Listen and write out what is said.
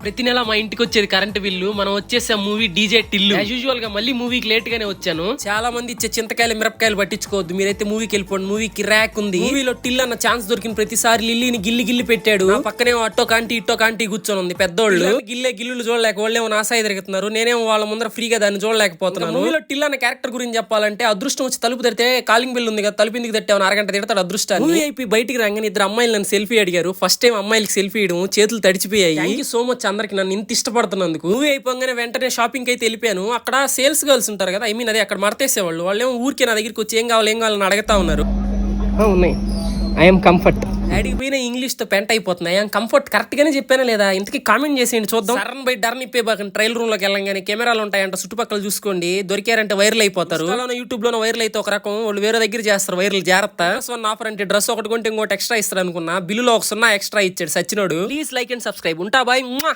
ప్రతి నెల మా ఇంటికి వచ్చేది కరెంట్ బిల్లు. మనం వచ్చేసాం movie DJ Tillu. As usual గా మళ్ళీ మూవీకి లేట్ గానే వచ్చాను. చాలా మంది ఇచ్చే చింతకాయలు మిరపకాయలు పట్టించుకోవద్దు, మీరైతే మూవీకి వెళ్ళిపోండి. మూవీకి ర్యాక్ ఉంది. మూవీలో టిల్ అన్న ఛాన్స్ దొరికిన ప్రతిసారి లిల్లీని గిల్లి గిల్లి పెట్టాడు. పక్కనే అట్టో కాంటి ఇట్టో కాంటి కూర్చొని ఉంది పెద్దోళ్ళు. గిల్లులు చూడలేక వాళ్ళేమో నాసాయి తిరుగుతున్నారు, నేనేమో వాళ్ళ ముందర ఫ్రీగా దాన్ని చూడలేకపోతున్నాను. మూవీలో టిల్ అన్న క్యారెక్టర్ గురించి చెప్పాలంటే, అదృష్టం వచ్చి తలుపు తెరితే కాలింగ్ బిల్ ఉంది కదా, తలుపు ఎందుకు తట్టావు అరగంట తిడతాడు అదృష్టాన్ని. మూవీ అయిపోయి బయటికి రాగానే ఇద్దరు అమ్మాయిలు నన్ను సెల్ఫీ అడిగారు. ఫస్ట్ టైం అమ్మాయిలకి సెల్ఫీ ఇవ్వడం, చేతులు తడిచిపోయాయి. థ్యాంక్ యూ సో మచ్ అందరికి నన్ను ఇంత ఇష్టపడుతున్నందుకు. మూవీ అయిపోగానే వెంటనే షాపింగ్ అయితే వెళ్ళిపోయాను. అక్కడ సేల్స్ గర్ల్స్ ఉంటారు కదా, ఐ మీన్ అదే అక్కడ మడతేసేవాళ్ళు. వాళ్ళేమో ఊరికే నా దగ్గరికి వచ్చి ఏం కావాలని అడుగుతా ఉన్నారు. ఉన్నాయి ఐఎమ్ కంఫర్ట్. డాడీకి పోయిన ఇంగ్లీష్ తో పెంట్ అయిపోతుంది. ఐఎమ్ కంఫర్ట్ కరెక్ట్ గానే చెప్పానా లేదా? ఇంతకీ కామెంట్ చేసేయండి చూద్దాం. సరన్ బై డర్ నిప్పే బాగా ట్రైల్ రూమ్ లోకి వెళ్ళంగానే కెమెరాలు ఉంటాయంట, చుట్టుపక్కల చూసుకోండి. దొరికారంటే వైరల్ అయిపోతారు. యూట్యూబ్ లో వైరల్ అయితే ఒక రకం, వాళ్ళు వేరే దగ్గర చేస్తారు వైరల్. జాగ్రత్త. ఆఫర్ అంటే డ్రెస్ ఒకటి కొంటే ఇంకోటి ఎక్స్ట్రా ఇస్తారు అనుకున్నా, బిల్లులో ఒక 0 ఎక్స్ట్రా ఇచ్చాడు సచ్చినోడు. Please like and subscribe. ఉంటా బాయ్.